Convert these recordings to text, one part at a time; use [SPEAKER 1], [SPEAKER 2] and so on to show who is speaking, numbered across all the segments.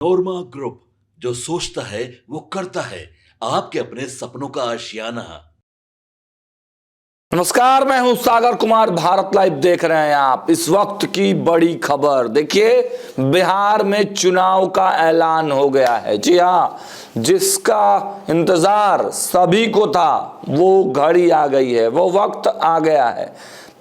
[SPEAKER 1] नोरमा group, जो सोचता है वो करता है। आपके अपने सपनों का आशियाना।
[SPEAKER 2] नमस्कार, मैं हूं सागर कुमार। भारत लाइव देख रहे हैं आप। इस वक्त की बड़ी खबर देखिए, बिहार में चुनाव का ऐलान हो गया है। जी हां, जिसका इंतजार सभी को था वो घड़ी आ गई है, वो वक्त आ गया है।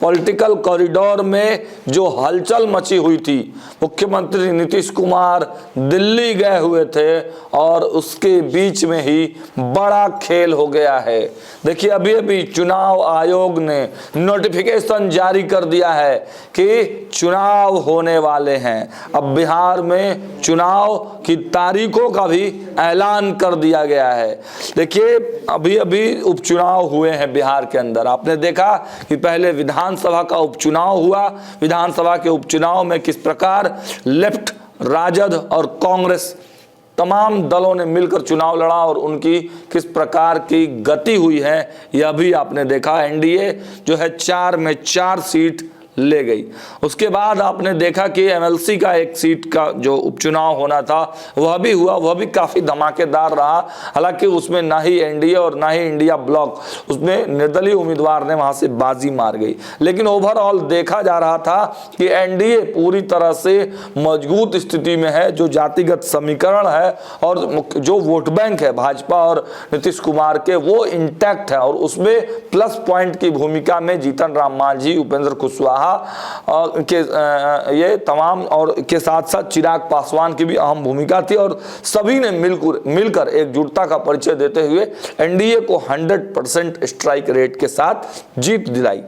[SPEAKER 2] पॉलिटिकल कॉरिडोर में जो हलचल मची हुई थी, मुख्यमंत्री नीतीश कुमार दिल्ली गए हुए थे और उसके बीच में ही बड़ा खेल हो गया है। देखिए, अभी अभी चुनाव आयोग ने नोटिफिकेशन जारी कर दिया है कि चुनाव होने वाले हैं। अब बिहार में चुनाव की तारीखों का भी ऐलान कर दिया गया है। देखिए, अभी अभी उपचुनाव हुए हैं बिहार के अंदर। आपने देखा कि पहले विधानसभा का उपचुनाव हुआ। विधानसभा के उपचुनाव में किस प्रकार लेफ्ट, राजद और कांग्रेस तमाम दलों ने मिलकर चुनाव लड़ा और उनकी किस प्रकार की गति हुई है यह भी आपने देखा। एनडीए जो है 4 में 4 सीट ले गई। उसके बाद आपने देखा कि एमएलसी का एक सीट का जो उपचुनाव होना था वह भी हुआ, वह भी काफी धमाकेदार रहा। हालांकि उसमें ना ही एनडीए और ना ही इंडिया ब्लॉक, उसमें निर्दलीय उम्मीदवार ने वहां से बाजी मार गई। लेकिन ओवरऑल देखा जा रहा था कि एनडीए पूरी तरह से मजबूत स्थिति में है। जो जातिगत समीकरण है और जो वोट बैंक है भाजपा और नीतीश कुमार के, वो इंटैक्ट है और उसमें प्लस पॉइंट की भूमिका में जीतन राम मांझी, उपेंद्र कुशवाहा के ये तमाम और के साथ साथ चिराग पासवान की भी अहम भूमिका थी और सभी ने मिलकर एकजुटता का परिचय देते हुए एनडीए को 100% स्ट्राइक रेट के साथ जीत दिलाई।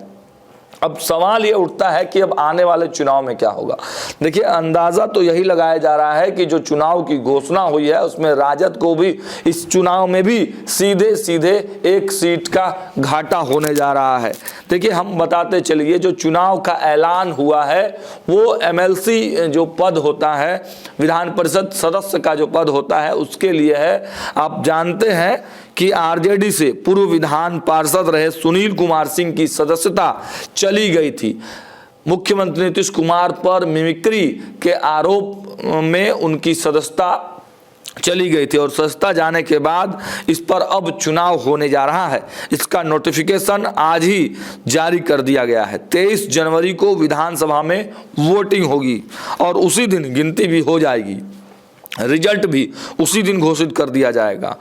[SPEAKER 2] अब सवाल ये उठता है कि अब आने वाले चुनाव में क्या होगा। देखिए, अंदाजा तो यही लगाया जा रहा है कि जो चुनाव की घोषणा हुई है उसमें राजद को भी इस चुनाव में भी सीधे सीधे 1 सीट का घाटा होने जा रहा है। देखिए, हम बताते चलिए, जो चुनाव का ऐलान हुआ है वो एमएलसी जो पद होता है, विधान परिषद सदस्य का जो पद होता है, उसके लिए है। आप जानते हैं कि आरजेडी से पूर्व विधान पार्षद रहे सुनील कुमार सिंह की सदस्यता चली गई थी। मुख्यमंत्री नीतीश कुमार पर मिमिक्री के आरोप में उनकी सदस्यता चली गई थी और सदस्यता जाने के बाद इस पर अब चुनाव होने जा रहा है। इसका नोटिफिकेशन आज ही जारी कर दिया गया है। 23 जनवरी को विधानसभा में वोटिंग होगी और उसी दिन गिनती भी हो जाएगी। रिजल्ट भी उसी दिन घोषित कर दिया जाएगा।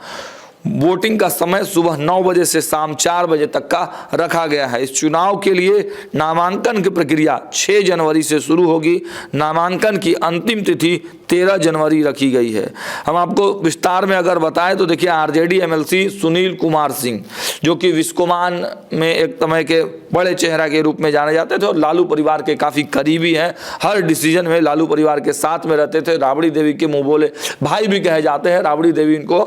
[SPEAKER 2] वोटिंग का समय सुबह 9 बजे से शाम 4 बजे तक का रखा गया है। इस चुनाव के लिए नामांकन की प्रक्रिया 6 जनवरी से शुरू होगी। नामांकन की अंतिम तिथि 13 जनवरी रखी गई है। हम आपको विस्तार में अगर बताएं तो देखिए, आरजेडी एमएलसी सुनील कुमार सिंह, जो कि विस्कोमान में एक समय के बड़े चेहरा के रूप में जाने जाते थे और लालू परिवार के काफ़ी करीबी हैं। हर डिसीजन में लालू परिवार के साथ में रहते थे। राबड़ी देवी के मुँह बोले भाई भी कहे जाते हैं। राबड़ी देवी इनको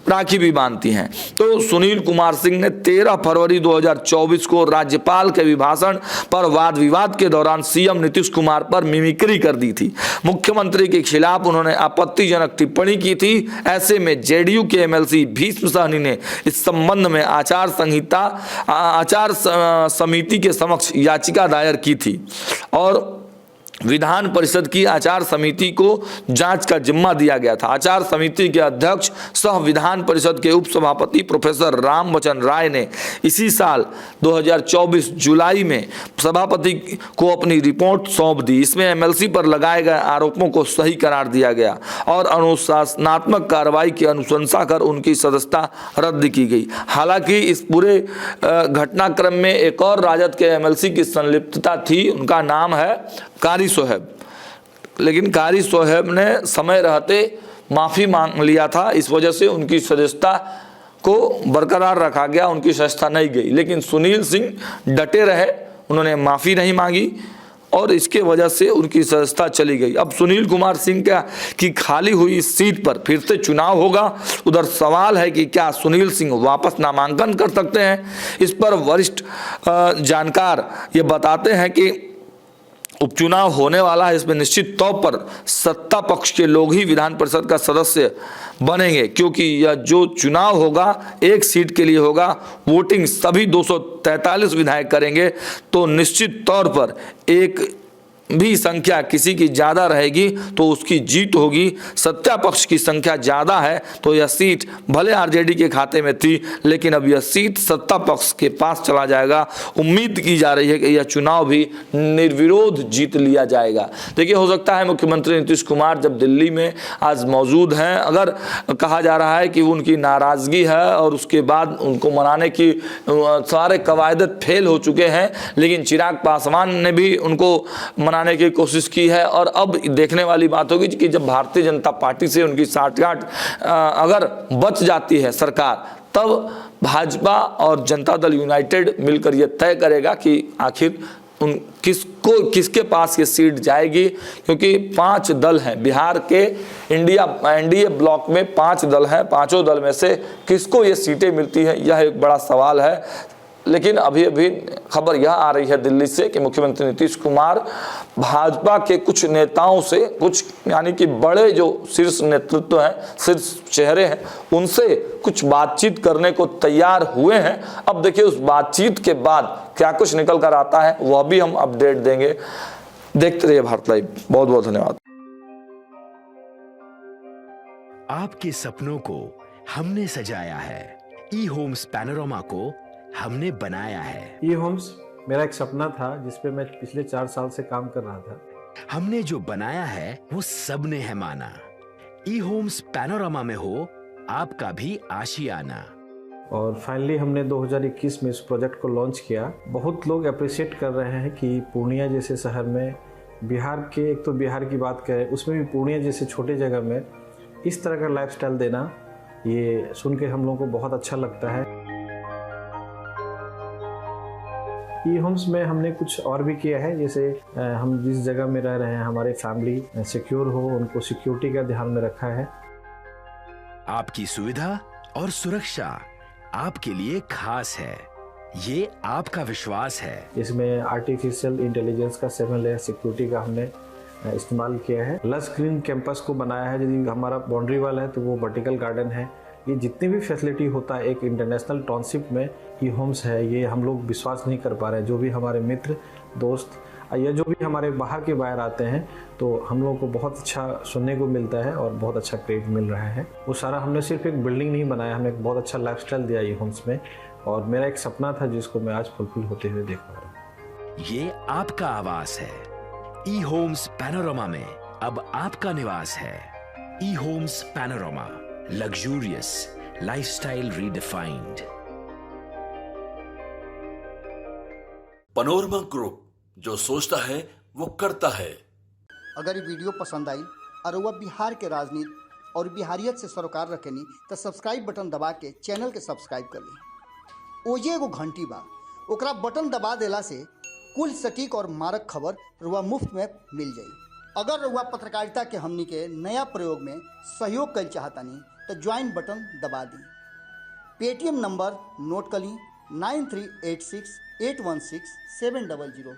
[SPEAKER 2] राखी भी मानती हैं। तो सुनील कुमार सिंह ने 13 फरवरी 2024 को राज्यपाल के अभिभाषण पर वाद विवाद के दौरान सीएम नीतीश कुमार पर मिमिक्री कर दी थी। मुख्यमंत्री के खिलाफ उन्होंने आपत्तिजनक टिप्पणी की थी। ऐसे में जेडीयू के एमएलसी भीष्म सहनी ने इस संबंध में आचार समिति के समक्ष याचिका दायर की थी और विधान परिषद की आचार समिति को जांच का जिम्मा दिया गया था। आचार समिति के अध्यक्ष सह विधान परिषद के उपसभापति प्रोफेसर रामवचन राय ने इसी साल 2024 जुलाई में सभापति को अपनी रिपोर्ट सौंप दी। इसमें एमएलसी पर लगाए गए आरोपों को सही करार दिया गया और अनुशासनात्मक कार्रवाई की अनुशंसा कर उनकी सदस्यता रद्द की गई। हालांकि इस पूरे घटनाक्रम में एक और राजद के एमएलसी की संलिप्तता थी। उनका नाम है कारी सोहेब। लेकिन कारी सोहेब ने समय रहते माफ़ी मांग लिया था। इस वजह से उनकी सदस्यता को बरकरार रखा गया, उनकी सदस्यता नहीं गई। लेकिन सुनील सिंह डटे रहे, उन्होंने माफ़ी नहीं मांगी और इसके वजह से उनकी सदस्यता चली गई। अब सुनील कुमार सिंह की खाली हुई सीट पर फिर से चुनाव होगा। उधर सवाल है कि क्या सुनील सिंह वापस नामांकन कर सकते हैं। इस पर वरिष्ठ जानकार ये बताते हैं कि उपचुनाव होने वाला है। इसमें निश्चित तौर पर सत्ता पक्ष के लोग ही विधान परिषद का सदस्य बनेंगे, क्योंकि यह जो चुनाव होगा 1 सीट के लिए होगा। वोटिंग सभी 243 विधायक करेंगे तो निश्चित तौर पर एक भी संख्या किसी की ज़्यादा रहेगी तो उसकी जीत होगी। सत्ता पक्ष की संख्या ज़्यादा है तो यह सीट भले आरजेडी के खाते में थी, लेकिन अब यह सीट सत्ता पक्ष के पास चला जाएगा। उम्मीद की जा रही है कि यह चुनाव भी निर्विरोध जीत लिया जाएगा। देखिए, हो सकता है मुख्यमंत्री नीतीश कुमार जब दिल्ली में आज मौजूद हैं, अगर कहा जा रहा है कि उनकी नाराज़गी है और उसके बाद उनको मनाने की सारे कवायद फेल हो चुके हैं, लेकिन चिराग पासवान ने भी उनको मनाने की कोशिश की है। और अब देखने वाली बात होगी कि जब भारतीय जनता पार्टी से उनकी साठगांठ अगर बच जाती है सरकार, तब भाजपा और जनता दल यूनाइटेड मिलकर यह तय करेगा कि आखिर उन किसके पास ये सीट जाएगी। क्योंकि 5 दल हैं बिहार के, एनडीए ब्लॉक में 5 दल हैं, 5 दल में से किसको ये सीटें मिलती हैं, यह एक बड़ा सवाल है। लेकिन अभी खबर यह आ रही है दिल्ली से कि मुख्यमंत्री नीतीश कुमार भाजपा के कुछ नेताओं से, कुछ यानी कि बड़े जो शीर्ष नेतृत्व हैं, शीर्ष चेहरे हैं, उनसे कुछ बातचीत करने को तैयार हुए हैं। अब देखिए उस बातचीत के बाद क्या कुछ निकल कर आता है वह भी हम अपडेट देंगे। देखते रहिए भारत लाइव। बहुत बहुत धन्यवाद।
[SPEAKER 3] आपके सपनों को हमने सजाया है, ई होम्स पैनोरमा को हमने बनाया है।
[SPEAKER 4] ई होम्स मेरा एक सपना था जिस पे मैं पिछले 4 साल से काम कर रहा था।
[SPEAKER 3] हमने जो बनाया है वो सबने है माना। ई होम्स पैनोरमा में हो आपका भी आशियाना।
[SPEAKER 4] और फाइनली हमने 2021 में इस प्रोजेक्ट को लॉन्च किया। बहुत लोग अप्रिशिएट कर रहे हैं कि पूर्णिया जैसे शहर में, बिहार के, एक तो बिहार की बात करें उसमें भी पूर्णिया जैसे छोटे जगह में इस तरह का लाइफस्टाइल देना, ये सुन के हम लोगों को बहुत अच्छा लगता है। ई होम्स में हमने कुछ और भी किया है, जैसे हम जिस जगह में रह रहे हैं हमारे फैमिली सिक्योर हो, उनको सिक्योरिटी का ध्यान में रखा है।
[SPEAKER 3] आपकी सुविधा और सुरक्षा आपके लिए खास है, ये आपका विश्वास है।
[SPEAKER 4] इसमें आर्टिफिशियल इंटेलिजेंस का 7 लेयर सिक्योरिटी का हमने इस्तेमाल किया है। लस ग्रीन कैंपस को बनाया है। यदि हमारा बाउंड्री वाल है तो वो वर्टिकल गार्डन है। ये जितनी भी फैसिलिटी होता है एक इंटरनेशनल टाउनशिप में, ई होम्स है, ये हम लोग विश्वास नहीं कर पा रहे हैं। जो भी हमारे मित्र दोस्त या जो भी हमारे बाहर के बाहर आते हैं तो हम लोगों को बहुत अच्छा सुनने को मिलता है और बहुत अच्छा क्रेडिट मिल रहा है। वो सारा हमने सिर्फ एक बिल्डिंग नहीं बनाया, हमें एक बहुत अच्छा लाइफस्टाइल दिया ई होम्स में, और मेरा एक सपना था जिसको मैं आज फुलफिल होते हुए देख पा रहा हूँ।
[SPEAKER 3] ये आपका आवास है। ई होम्स पैनोरमा में अब आपका निवास है। E homes Panorama, luxurious lifestyle redefined.
[SPEAKER 1] Panorama group, जो सोचता है वो करता है।
[SPEAKER 5] अगर ये वीडियो पसंद आई और वह बिहार के राजनीति और बिहारियत से सरोकार रखेनी तो सब्सक्राइब बटन दबा के चैनल के सब्सक्राइब कर ली। ओजे एगो घंटी बा, ओकरा बटन दबा देला से कुल सटीक और मारक खबर रुआ मुफ्त में मिल जाई। अगर रुआ पत्रकारिता के हमनी के नया प्रयोग में सहयोग कर चाहतानी तो ज्वाइन बटन दबा दी। पेटीएम नंबर नोट कर ली 9386 816 700।